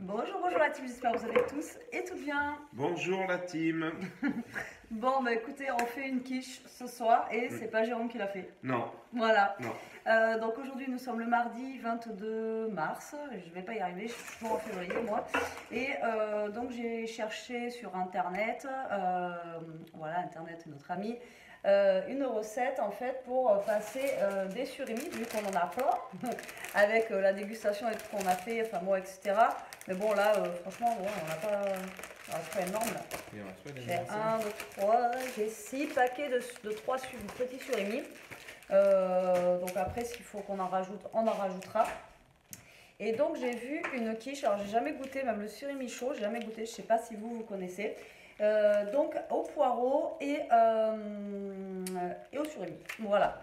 Bonjour, bonjour la team, j'espère que vous allez tous et toutes bien. Bonjour la team. Bon, bah écoutez, on fait une quiche ce soir et c'est pas Jérôme qui l'a fait. Non, Voilà. non. Donc aujourd'hui, nous sommes le mardi 22 mars. Je vais pas y arriver, je suis toujours en février moi. Et donc j'ai cherché sur internet, voilà, internet est notre ami. Une recette en fait pour passer des surimi vu qu'on en a plein avec la dégustation et tout qu'on a fait, enfin moi etc. Mais bon là franchement ouais, on n'a pas, c'est pas énorme là. J'ai 1, 2, 3, j'ai 6 paquets de 3 petits surimi. Donc après s'il faut qu'on en rajoute, on en rajoutera. Et donc j'ai vu une quiche, alors j'ai jamais goûté, même le surimi chaud, j'ai jamais goûté, je sais pas si vous connaissez. Donc au poireau et au surimi. Voilà.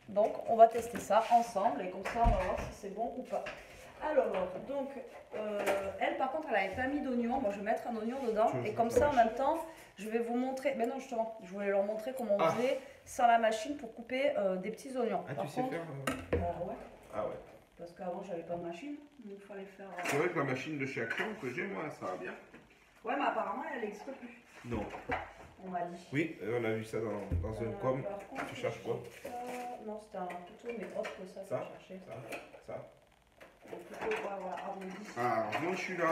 Donc on va tester ça ensemble et comme ça on va voir si c'est bon ou pas. Alors, donc, elle par contre elle n'avait pas mis d'oignon, moi je vais mettre un oignon dedans et comme ça en même temps je vais vous montrer, mais non justement, je voulais leur montrer comment on faisait sans la machine pour couper des petits oignons. Ah, par tu sais contre, faire ouais. Ah ouais. Parce qu'avant j'avais pas de machine, donc il fallait faire... C'est vrai que la machine de chez Action que j'ai, moi, ça va bien. Ouais, mais apparemment elle n'existe plus. Non. On m'a dit. Oui, on a vu ça dans un com. Contre, Tu cherches quoi? Non, c'était un couteau, mais autre que ça, Ça, je cherchais. ça. Un couteau, ouais, voilà, arrondi. Ah, moi je suis là.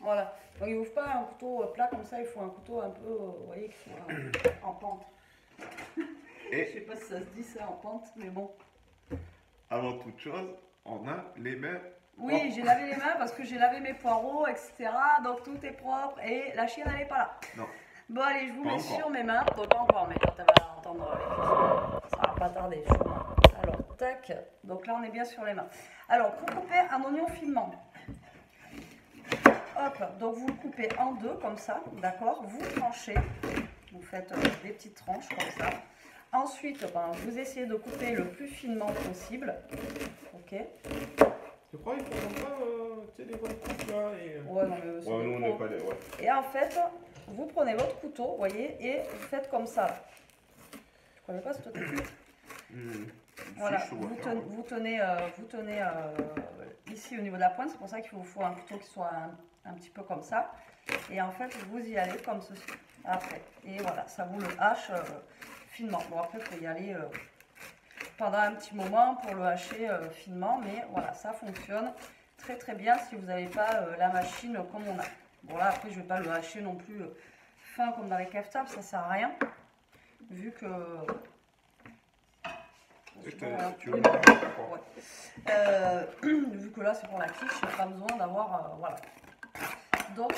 Voilà. Donc il ne ouvre pas un couteau plat comme ça, il faut un couteau un peu, vous voyez, qui soit en pente. Et Je sais pas si ça se dit ça en pente, mais bon. avant toute chose, on a les mains. Oui, j'ai lavé les mains parce que j'ai lavé mes poireaux, etc. Donc tout est propre et la chienne, elle n'est pas là. Non. Bon, allez, je vous Pas mets encore. sur mes mains. Donc pas encore, mais quand elle va entendre les cuissons, ça va pas tarder, sûrement. Alors, tac. Donc là, on est bien sur les mains. Alors, pour couper un oignon finement, hop, donc vous le coupez en deux, comme ça, d'accord? Vous tranchez, vous faites des petites tranches, comme ça. Ensuite, vous essayez de couper le plus finement possible, ok? Tu crois qu'il faut pas, tu sais, des bonnes coupes là et... Ouais, non, mais Ouais, nous on n'est pas des... Ouais. Et en fait, vous prenez votre couteau, vous voyez, et vous faites comme ça. Là. Tu connais pas cette technique? Voilà, vous tenez ici au niveau de la pointe, c'est pour ça qu'il vous faut un couteau qui soit un petit peu comme ça. Et en fait, vous y allez comme ceci, après. Et voilà, ça vous le hache finement. Bon, après, il faut y aller pendant un petit moment pour le hacher finement, mais voilà, ça fonctionne très très bien si vous n'avez pas la machine comme on a. Bon là, après, je ne vais pas le hacher non plus fin comme dans les cafetables, ça sert à rien, vu que... vu que là c'est pour la quiche, il n'y a pas besoin d'avoir... voilà. Donc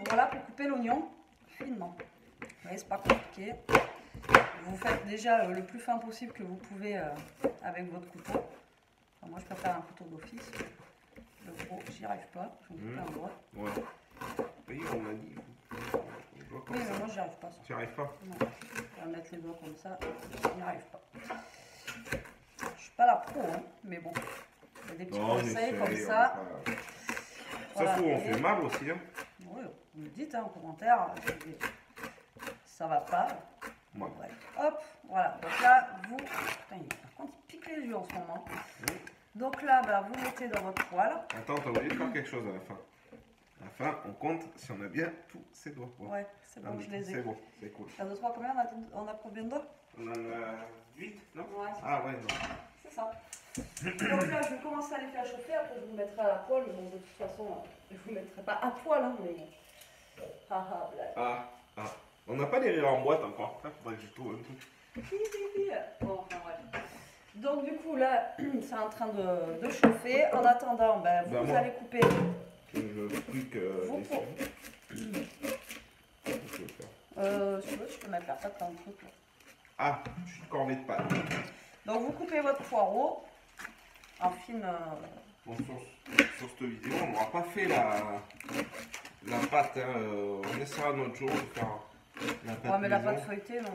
voilà pour couper l'oignon finement. Vous voyez, c'est pas compliqué. Vous faites déjà le plus fin possible que vous pouvez avec votre couteau. Enfin, moi je préfère un couteau d'office. Le gros, j'y arrive pas. Je me coupe un doigt. Ouais. Oui, on m'a dit. Oui, mais moi j'y arrive pas. Tu n'y arrives pas? Non. On va mettre les doigts comme ça. Je n'y arrive pas. Je suis pas la pro, hein, mais bon. Il y a des petits conseils comme ça. Voilà. Ça fout, on fait mal aussi. Hein. Oui, vous me dites hein, en commentaire. Ça va pas. Ouais. Bref. Hop, voilà. Donc là, vous... Putain, par contre, il pique les yeux en ce moment. Oui. Donc là, vous mettez dans votre poêle. Attends, t'as oublié de faire quelque chose à la fin. À la fin, on compte si on a bien tous ses doigts. Ouais, c'est bon, je les ai. C'est bon, c'est cool. 1, 2, 3, combien on a combien de doigts? On en a 8, non? Ouais, ah ouais, non. C'est ça. Donc là, je vais commencer à les faire chauffer. Après, je vous mettrai à la poêle. Bon, de toute façon, je vous mettrai pas à poêle, hein, mais... On n'a pas les rires en boîte encore. Ça, faudrait que je trouve un truc. Bon, enfin, ouais. Donc du coup là, c'est en train de chauffer. En attendant, vous allez couper. Je veux plus que si tu veux, tu peux mettre la pâte dans le truc. Là. Ah, je suis corvée de pâte. Donc vous coupez votre poireau en fine. Bon, sur cette vidéo, on n'aura pas fait la pâte. Hein. On essaiera un autre jour de faire la pâte. Ouais, mais la pâte feuilletée, non.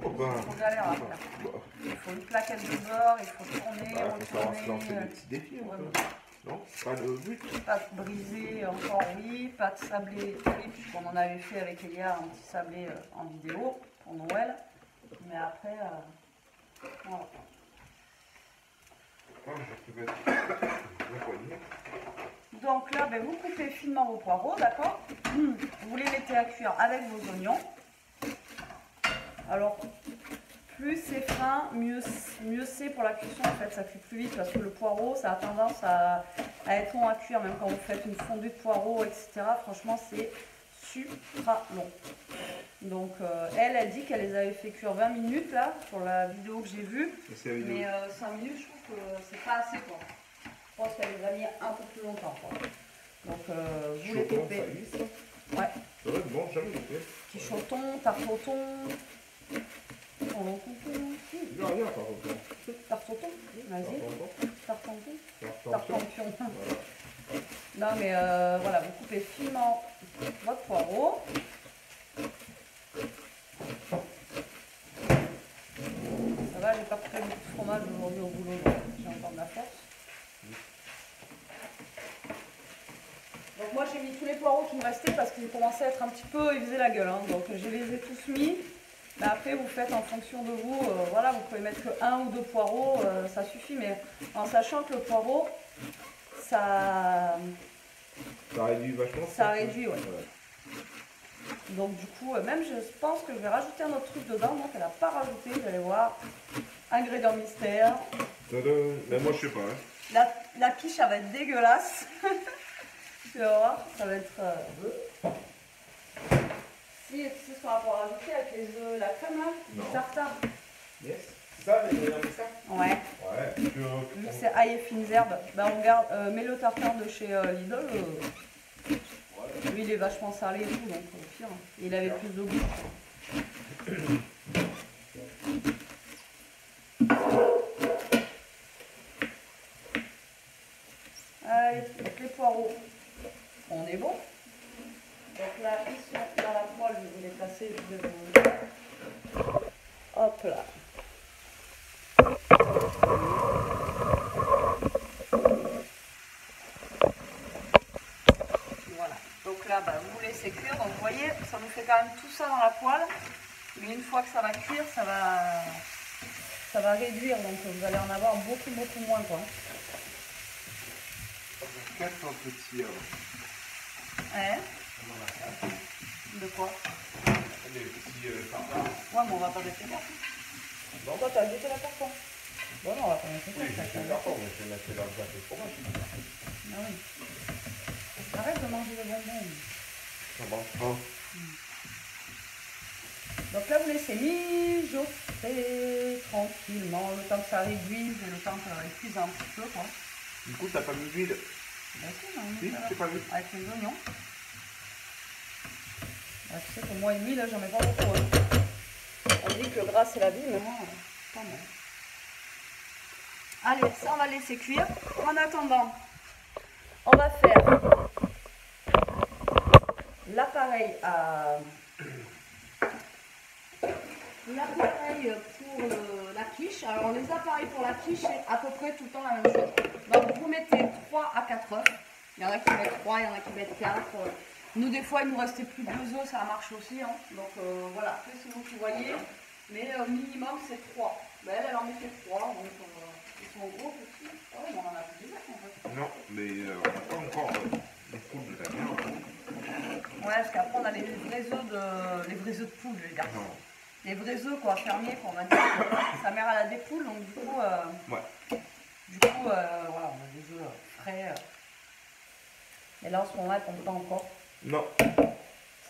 C'est trop galère à faire. Il faut une plaquette de beurre, il faut tourner, il faut savoir se lancer des petits défis. Non, pas le but. Pâte brisée, encore oui. Pâte sablée, oui, puisqu'on en avait fait avec Elia un petit sablé en vidéo pour Noël. Mais après, voilà. Je vais te mettre la poignée. ben, vous coupez finement vos poireaux, d'accord? Vous les mettez à cuire avec vos oignons. Alors, plus c'est fin, mieux c'est pour la cuisson. En fait, ça cuit plus vite parce que le poireau, ça a tendance à être long à cuire, même quand vous faites une fondue de poireaux, etc. Franchement, c'est super long. Donc, elle dit qu'elle les avait fait cuire 20 minutes, là, sur la vidéo que j'ai vue. Mais 5 minutes, je trouve que c'est pas assez, quoi. Je pense qu'elle les a mis un peu plus longtemps, quoi. Donc, vous les coupez. Ouais. Ça va être bon, jamais goûté. Petit choton, tarte au thon. On en coupe. Non, rien, par contre. Tarte au thon, vas-y. Tarte en thon. Tarte en pion. Voilà. Non, mais voilà, vous coupez finement votre poireau. Ça va, j'ai pas coupé beaucoup de fromage aujourd'hui au boulot, j'ai encore de la force. Donc moi j'ai mis tous les poireaux qui me restaient parce qu'ils commençaient à être un petit peu, ils faisaient la gueule, hein. Donc je les ai tous mis. Mais après vous faites en fonction de vous, voilà, vous pouvez mettre que 1 ou 2 poireaux, ça suffit, mais en sachant que le poireau, ça réduit vachement. Ça réduit, ouais. Donc du coup, même je pense que je vais rajouter un autre truc dedans, donc elle n'a pas rajouté, vous allez voir. Ingrédient mystère. Mais moi je sais pas. Hein. La quiche, ça va être dégueulasse. Tu vas voir, ça va être... Si, c'est ce qu'on va pouvoir rajouter avec les œufs, la crème là, du tartare. Yes. C'est ça, les ingrédients mystères? Ouais. Ouais. Vu que c'est ail et fines herbes, ben on garde, mets le tartare de chez Lidl. Lui, il est vachement salé et tout, donc au pire. Il avait plus de goût. Allez, donc les poireaux, on est bon. Donc là, ils sont dans la poêle, je vais les passer. Hop là. Voilà. Donc là, bah, vous laissez cuire. Donc vous voyez, ça nous fait quand même tout ça dans la poêle. Mais une fois que ça va cuire, ça va réduire. Donc vous allez en avoir beaucoup moins, quoi. 4 petits. Ouais. De quoi? Des petits tartares. Ouais, mais on va pas mettre les cartons. Bon, toi, t'as jeté la carton. Bon, non, on va pas mettre les Oui, cartons. je vais faire mais je vais mettre dans le café de fromage. Ah oui. Arrête de manger le bonbon. Ça va. Oh. Donc là, vous laissez mijoter tranquillement, le temps que ça réduise et le temps qu'il cuise un petit peu, quoi. Du coup, t'as pas mis d'huile? Bah, Si, j'ai pas vu. avec les oignons. Bah, tu sais que moi, une huile, j'en mets pas beaucoup. Hein. On dit que le gras, c'est la vie, mais moi, pas mal. Allez, ça, on va laisser cuire. En attendant, on va faire l'appareil pour la quiche. Alors les appareils pour la quiche, c'est à peu près tout le temps la même chose. Donc vous mettez 3 à 4 œufs. Il y en a qui mettent 3, il y en a qui mettent 4. Nous des fois il nous restait plus de 2 œufs, ça marche aussi. Hein. Donc voilà, après c'est vous qui voyez. Mais au minimum c'est 3. Ben, elle en mettait 3, donc ils sont gros, petits. Ah oui, mais on en a plus des œufs en fait. Non, mais pas encore les poules de la viande. Ouais, parce qu'après on a les vrais œufs de poule, les garçons. Non. Les vrais œufs quoi, fermiers, qu'on va dire que sa mère elle a des poules, donc du coup, voilà, on a des œufs frais. Et là en ce moment, elle tombe pas encore. Non.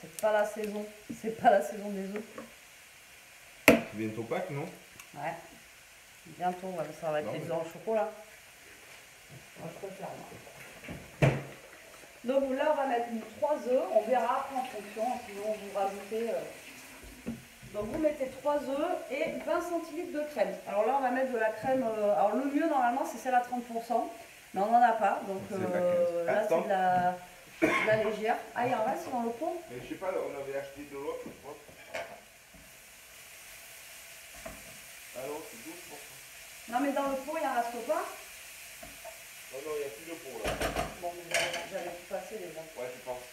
C'est pas la saison des œufs. C'est bientôt Pâques, non? Ouais. Bientôt, ouais, ça va être Non, les mais... œufs au chocolat. Moi, je préfère, moi. Donc là, on va mettre 3 œufs. On verra après en fonction, sinon vous rajoutez... Donc vous mettez 3 œufs et 20 centilitres de crème. Alors là, on va mettre de la crème... alors le mieux, normalement, c'est celle à 30%. Mais on n'en a pas. Donc là, c'est de la légère. Ah, il en reste dans le pot? Mais je sais pas, on avait acheté de l'autre, je crois. Alors, c'est 12%. Non, mais dans le pot, il en reste pas? Non, il n'y a plus de pot là. Bon, mais j'avais tout passé déjà. Ouais, je pense.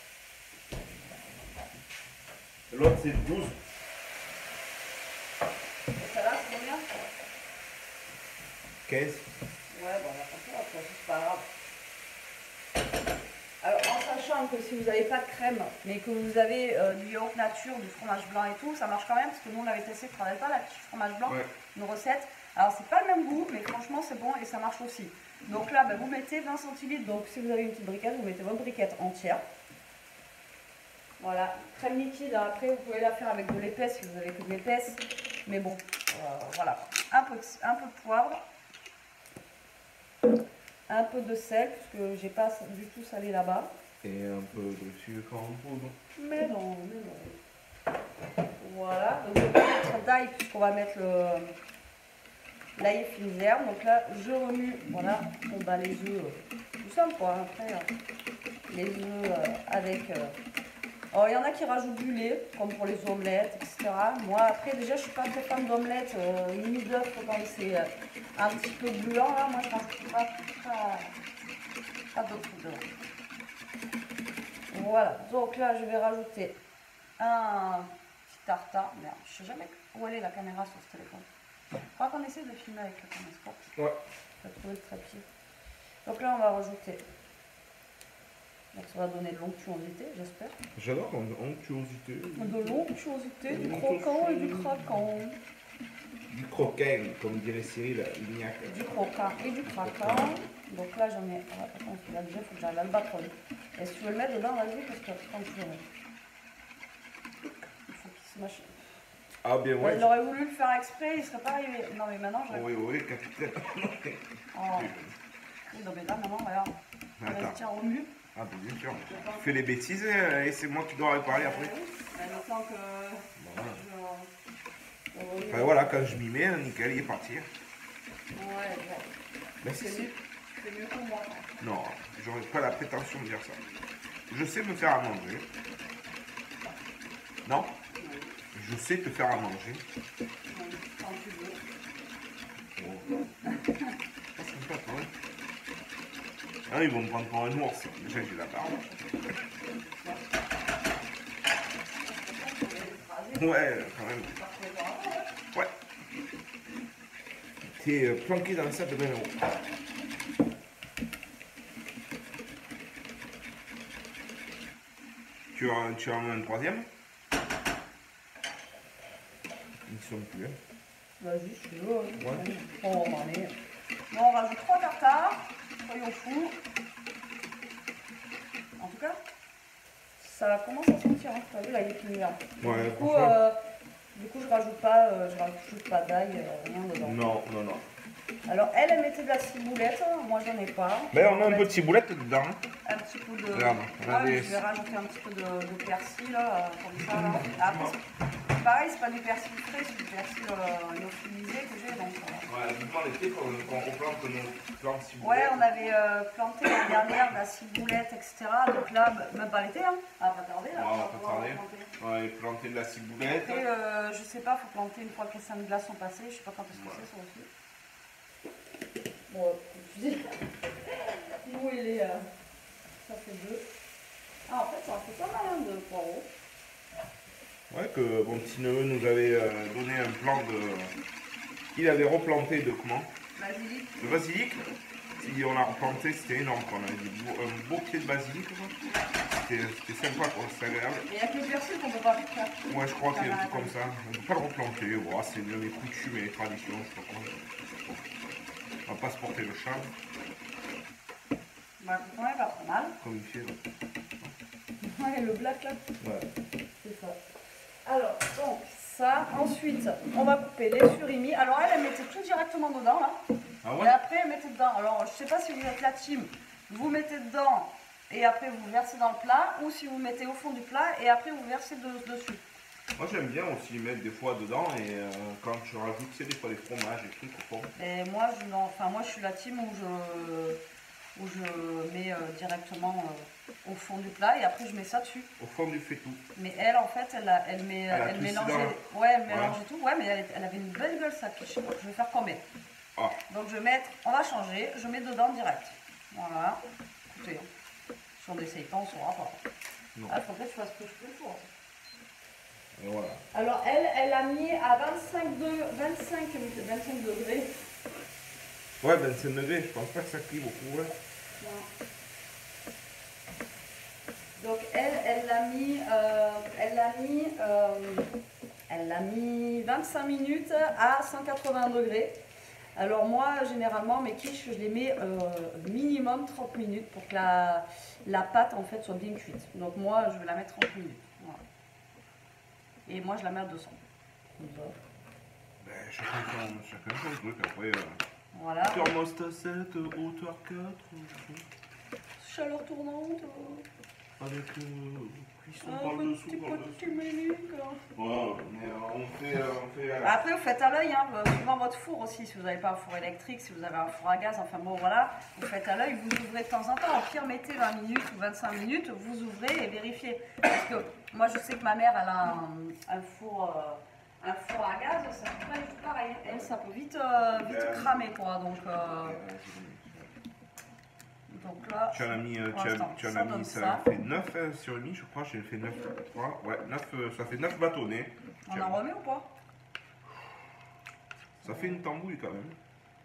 L'autre, c'est 12. Et ça là, c'est combien? 15. Ouais, bon, on va faire ça, c'est pas grave. Alors, sachant que si vous n'avez pas de crème, mais que vous avez du yaourt nature, du fromage blanc et tout, ça marche quand même, parce que nous on l'avait testé, je ne travaille pas la petite fromage blanc, une recette. Alors c'est pas le même goût, mais franchement c'est bon et ça marche aussi. Donc là, vous mettez 20 centilitres, donc si vous avez une petite briquette, vous mettez votre briquette entière. Voilà, crème liquide, après vous pouvez la faire avec de l'épaisse si vous avez que de l'épaisse, mais bon, voilà. Un peu de poivre, un peu de sel, parce que j'ai pas du tout salé là-bas. Et un peu de sucre en poudre. Mais non. Voilà, donc je vais pas mettre d'ail puisqu'on va mettre l'ail finisseur. Donc là, je remue, voilà, on bat les œufs, tout simple quoi. Après, les œufs avec... Alors, il y en a qui rajoutent du lait, comme pour les omelettes, etc. Moi, après, déjà, je suis pas très fan d'omelettes, limite d'œufs quand c'est un petit peu gluant. Là, moi, je rajoute pas d'autres trucs dedans. Voilà, donc là, je vais rajouter un petit tartare. Merde, je sais jamais où elle est la caméra sur ce téléphone. Je crois qu'on essaie de filmer avec le caméscope. Ouais. Je vais trouver le trépied. Donc là, on va rajouter. Donc ça va donner de l'onctuosité, j'espère. J'adore l'onctuosité. De l'onctuosité, du croquant et du craquant. Du croquin, comme dirait Cyril Lignac. Du croquant et du craquant. Donc là, j'en ai. Ah, attends, celui-là, déjà, il faut que j'aille à le battre. Et si tu veux le mettre dedans, vas-y, parce que quand tu veux. Il faut qu'il se mâche. Ah, bien, ouais. Il aurait voulu le faire exprès, il serait pas arrivé. Non, mais maintenant, je. Oui, capitaine. Oh. Oui, non, mais là, maintenant, regarde. Attends. Tiens, au mieux. Ah, bien sûr. Fais les bêtises et c'est moi qui dois réparer après. Maintenant que. Voilà. Je... Enfin, voilà, quand je m'y mets, nickel, il est parti. Ouais, bon. Mais c'est mieux que moi. Non, j'aurais pas la prétention de dire ça. Je sais me faire à manger. Non? Je sais te faire à manger. Quand tu veux. Oh. Pas sympa, toi. Ah, ils vont me prendre pour un ours. Déjà, j'ai la barbe. Ouais, quand même. Ouais. T'es planqué dans le sac de 20 €. Tu en veux un troisième? Ils sont plus. Hein. Vas-y, je suis là. Ouais. On va en aller. Bon, on rajoute 3 tartares. Soyons fous. En tout cas, ça commence à sentir. Hein. T'as vu, là, il est plus vert. Ouais, Du coup, je rajoute pas d'ail, rien dedans. Non. Alors, elle mettait de la ciboulette. Moi, j'en ai pas. Ben, on a un peu de ciboulette dedans. Un petit peu de... Regarde, Ouais, je vais rajouter un petit peu de persil, là, comme ça. Là. Après, pareil, c'est pas du persil frais, c'est du persil lyophilisé que j'ai. Donc, Ouais, vivement l'été qu'on replante nos plantes ciboulette. ouais, on avait planté l'année dernière de la ciboulette, etc. Donc là, même pas l'été, hein. On va pas tarder. Là, Ouais, on va pas tarder. On va planter de la ciboulette. Et je sais pas, il faut planter une fois que les 5 glaces sont passées. Je sais pas quand est-ce que c'est, ça aussi. Bon, tu dis. Nous, il est. Ça fait 2. Ah, en fait, ça fait pas mal de poireaux. Ouais, que mon petit neveu nous avait donné un plan de. Il avait replanté de comment? Basilic. De basilic. Si on l'a replanté, c'était énorme. On avait un beau pied de basilic. C'était sympa, quoi. C'était agréable. Et avec le persil qu'on peut pas faire. Ouais, je crois qu'il y a un truc comme ça. On ne peut pas le replanter. Bon, c'est les coutumes et les traditions, je sais pas quoi. On va pas se porter le chat. Bah, on est pas trop mal. Comme il fait. Là. Ouais, le black là. Ouais. C'est ça. Alors, donc, ça. Ensuite, on va couper les surimi. Alors, elle mettait tout directement dedans, là. Ah ouais? Et après, elle mettait dedans. Alors, je sais pas si vous êtes la team. Vous mettez dedans et après, vous versez dans le plat. Ou si vous mettez au fond du plat et après, vous versez dessus. Moi, j'aime bien aussi mettre des fois dedans. Et quand je rajoute, tu sais, des fois des fromages, des trucs au fond. Et moi, moi, je suis la team où je mets directement au fond du plat et après je mets ça dessus. Au fond du faitout. Mais elle, en fait, elle mélangeait, ouais, elle mélangeait tout. Ouais, mais elle avait une belle gueule, ça. Je sais pas, je vais faire combien. Ah. Donc je vais mettre, on va changer, je mets dedans direct. Voilà. Écoutez, si on n'essaye pas, on ne saura pas. Il faudrait que je fasse plus de four. Et voilà. Alors elle a mis à 25 degrés. Ouais, 25 degrés, je pense pas que ça cuit beaucoup. Ouais. Non. elle l'a mis 25 minutes à 180 degrés. Alors moi, généralement, mes quiches, je les mets minimum 30 minutes pour que la pâte en fait soit bien cuite. Donc moi, je vais la mettre 30 minutes. Voilà. Et moi, je la mets à 200. Ben, chacun son truc. Après, voilà. thermostat 7, hauteur 4. Chaleur tournante. Avec cuisson par le dessous. Petit menu. Ouais, mais on fait Après, vous faites à l'œil, hein, souvent votre four aussi, si vous n'avez pas un four électrique, si vous avez un four à gaz, enfin bon voilà, vous faites à l'œil, vous ouvrez de temps en temps, au pire mettez 20 minutes ou 25 minutes, vous ouvrez et vérifiez. Parce que moi je sais que ma mère elle a un four à gaz, ça peut pas du tout pareil, elle ça peut vite cramer quoi, donc là, tu en as mis, ça fait 9 sur le mi, je crois, j'ai fait 9, 3, ouais, 9, ça fait 9 bâtonnets. On en remet ou pas? Ça fait une tambouille quand même.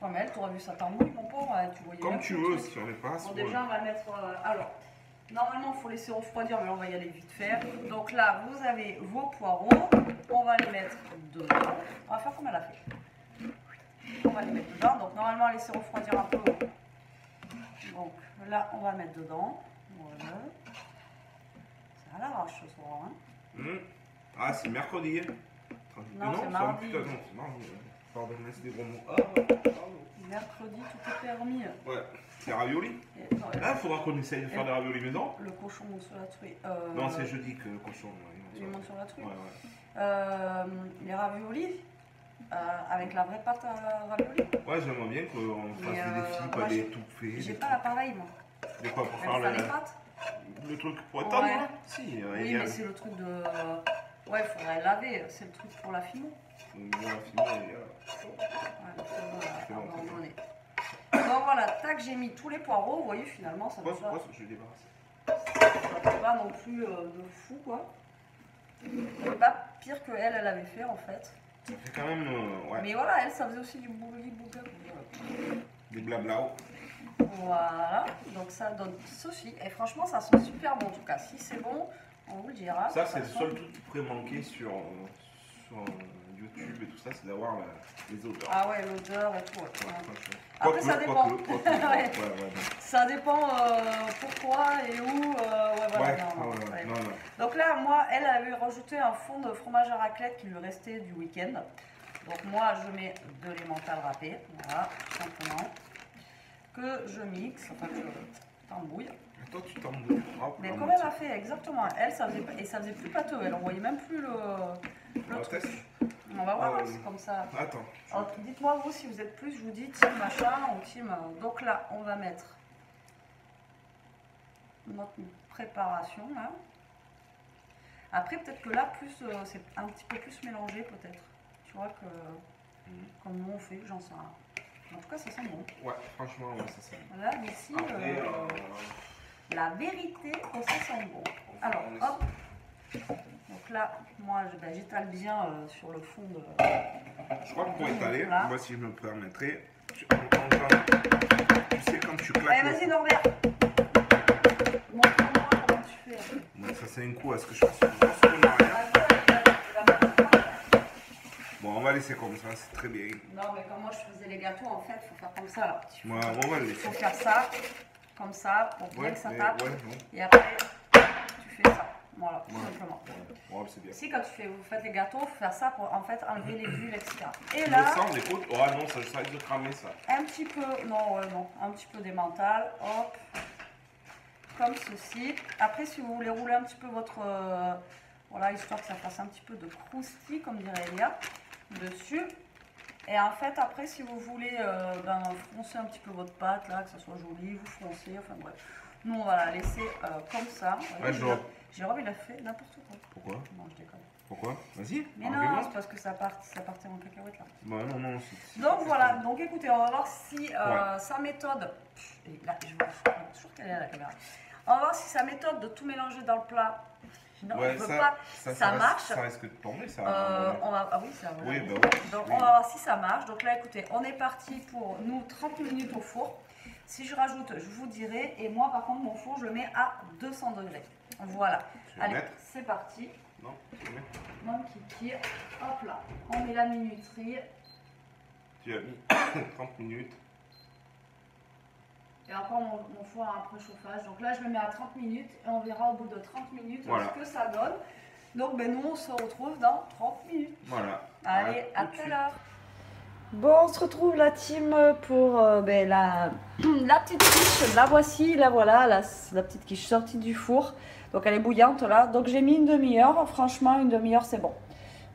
Ouais, mais elle, tu aurais vu sa tambouille, mon pauvre, tu voyais. Comme tu veux, si on est pas. Bon, déjà, on va le mettre. Alors, normalement, il faut laisser refroidir, mais là, on va y aller vite fait. Donc là, vous avez vos poireaux. On va les mettre dedans. On va faire comme elle a fait. On va les mettre dedans. Donc, normalement, laisser refroidir un peu. Donc là, on va le mettre dedans. Voilà. C'est à l'arrache ce soir. Hein. Ah, c'est mercredi. Non, c'est mardi. Putain, non, c'est mardi. Pardon, mais c'est des gros mots. Mercredi, tout est permis. Ouais, c'est ravioli. Là, il faudra qu'on essaye de faire des raviolis maison. Le cochon monte sur la truie. Non, c'est jeudi que le cochon. Il monte sur la truie. Ouais. Les raviolis. Avec la vraie pâte à ravioli. Ouais, j'aimerais bien qu'on fasse des défis, pas des tout faits. J'ai pas l'appareil, moi. De quoi pour faire les pâtes? Le truc pour étendre, ouais. Si, oui, mais c'est le truc de. Ouais, il faudrait laver, c'est le truc pour la fimo. Donc voilà, tac, j'ai mis tous les poireaux. Vous voyez, finalement, ça va pas. Je débarrasse. Ça fait pas non plus de fou, quoi. C'est pas pire que elle avait fait, en fait. Ça fait quand même. Ouais. Mais voilà, elle, ça faisait aussi du bouli bouga. Des blablao. Voilà, donc ça donne ceci. Et franchement, ça sent super bon en tout cas. Si c'est bon, on vous le dira. Ça, c'est le seul truc qui pourrait manquer sur YouTube et tout ça, c'est d'avoir les odeurs. Ah ouais, l'odeur et tout. Ouais. Après, ça dépend. Ouais. Ça dépend pourquoi et où. Non. Donc là, moi, elle avait rajouté un fond de fromage à raclette qui lui restait du week-end. Donc moi, je mets de l'emmental râpé, voilà, tout simplement. Que je mixe, enfin que je tambouille. Et toi, tu tambouilles. Mais comme elle a fait, exactement. Elle, ça faisait plus pâteux. Elle envoyait même plus le truc. On va voir, c'est comme ça. Attends. Alors, dites-moi vous si vous êtes plus, je vous dis team machin ou team. Donc là, on va mettre notre préparation là. Après, peut-être que là, plus c'est un petit peu plus mélangé, peut-être. Tu vois que comme nous on fait, j'en sais rien. En tout cas, ça sent bon. Ouais, franchement, ouais, ça sent bon. Là, ici, la vérité, ça sent bon. Alors, hop. Donc là, moi, j'étale bien sur le fond de. Je crois qu'on pourrait étaler. Moi, si je me permettrais. Tu sais, quand tu claques. Allez, vas-y, Norbert. Montre-moi comment tu fais. Ouais, ça, c'est un coup. Est-ce que je pense qu'on n'a rien? Bon, on va laisser comme ça, c'est très bien. Non, mais quand moi je faisais les gâteaux, en fait, il faut faire comme ça. Là. Ouais, on va le laisser. Il faut faire ça, comme ça, pour bien que ça tape. Ouais, et après, tu fais ça. Voilà, tout simplement. Ouais, c'est bien. Si quand vous faites les gâteaux, il faut faire ça pour en fait enlever les bulles, etc. Et là. là. Ça, on écoute. Oh non, ça risque de cramer ça. Un petit peu, non, un petit peu d'émental. Hop. Comme ceci. Après, si vous voulez rouler un petit peu votre. Voilà, histoire que ça fasse un petit peu de croustille, comme dirait Elia. Dessus. Et en fait, après, si vous voulez froncer un petit peu votre pâte, là, que ça soit joli, vous froncez, enfin bref. Nous, on va la laisser comme ça. Ouais, Jérôme, il a fait n'importe quoi. Pourquoi? Non, je déconne. Pourquoi? Vas-y. Mais non, c'est parce que ça partait en cacahuète, là. Bah non. Donc voilà, donc écoutez, on va voir si sa méthode... Et là, je vois toujours qu'elle est à la caméra. On va voir si sa méthode de tout mélanger dans le plat... Non, ouais, on peut pas. Ça marche. Ça risque de tomber, ça. Ah oui, ça va. Oui, bah donc on va voir si ça marche. Donc là, écoutez, on est parti pour nous 30 minutes au four. Si je rajoute, je vous dirai. Et moi, par contre, mon four, je le mets à 200 degrés. Voilà. Allez, c'est parti. Non, tu mets. Mon kiki. Hop là. On met la minuterie. Tu as mis 30 minutes. Et encore, mon four a un préchauffage. Donc là, je le mets à 30 minutes. Et on verra au bout de 30 minutes ce que ça donne. Donc, ben, nous, on se retrouve dans 30 minutes. Voilà. Allez, à tout à l'heure. Bon, on se retrouve la team pour ben, la petite quiche. La voici, la voilà, la petite quiche sortie du four. Donc elle est bouillante là. Donc j'ai mis une demi-heure. Franchement, une demi-heure c'est bon.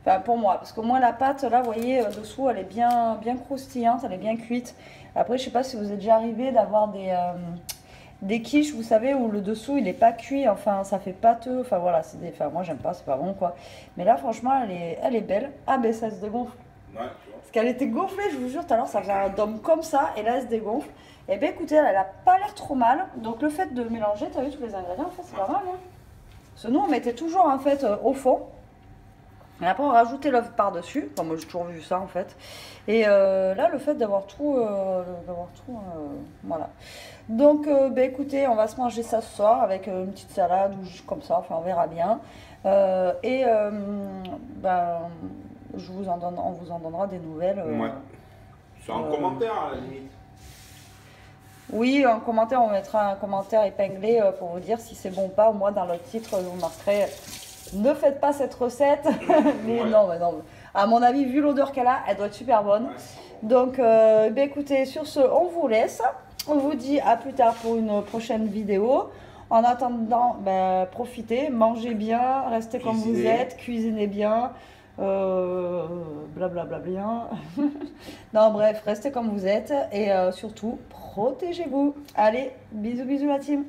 Enfin pour moi, parce qu'au moins la pâte là, vous voyez, dessous elle est bien croustillante, elle est bien cuite. Après, je sais pas si vous êtes déjà arrivé d'avoir des quiches, vous savez, où le dessous il est pas cuit, enfin ça fait pâteux. Enfin voilà, moi j'aime pas, c'est pas bon quoi. Mais là franchement elle est belle. Ah ben ça se dégonfle. Ouais. Parce qu'elle était gonflée, je vous jure, tout à l'heure ça faisait un dôme comme ça, et là elle se dégonfle. Et bien écoutez, elle a pas l'air trop mal. Donc le fait de mélanger, tu as vu tous les ingrédients, en fait c'est pas mal. Hein. Parce que nous on mettait toujours en fait au fond. Et après on rajoutait l'œuf par-dessus. Enfin moi j'ai toujours vu ça en fait. Et là le fait d'avoir tout, voilà. Donc ben écoutez, on va se manger ça ce soir avec une petite salade ou juste comme ça, enfin on verra bien. On vous en donnera des nouvelles. Ouais. C'est un commentaire à la limite. Oui, en commentaire, on mettra un commentaire épinglé pour vous dire si c'est bon ou pas. Au moins, dans le titre, vous marquerez ne faites pas cette recette. Mais non, à mon avis, vu l'odeur qu'elle a, elle doit être super bonne. Ouais, donc, écoutez, sur ce, on vous laisse. On vous dit à plus tard pour une prochaine vidéo. En attendant, profitez, mangez bien, restez comme vous êtes, cuisinez bien. Blablabla bien. Non, bref, restez comme vous êtes et surtout, protégez-vous. Allez, bisous, bisous la team.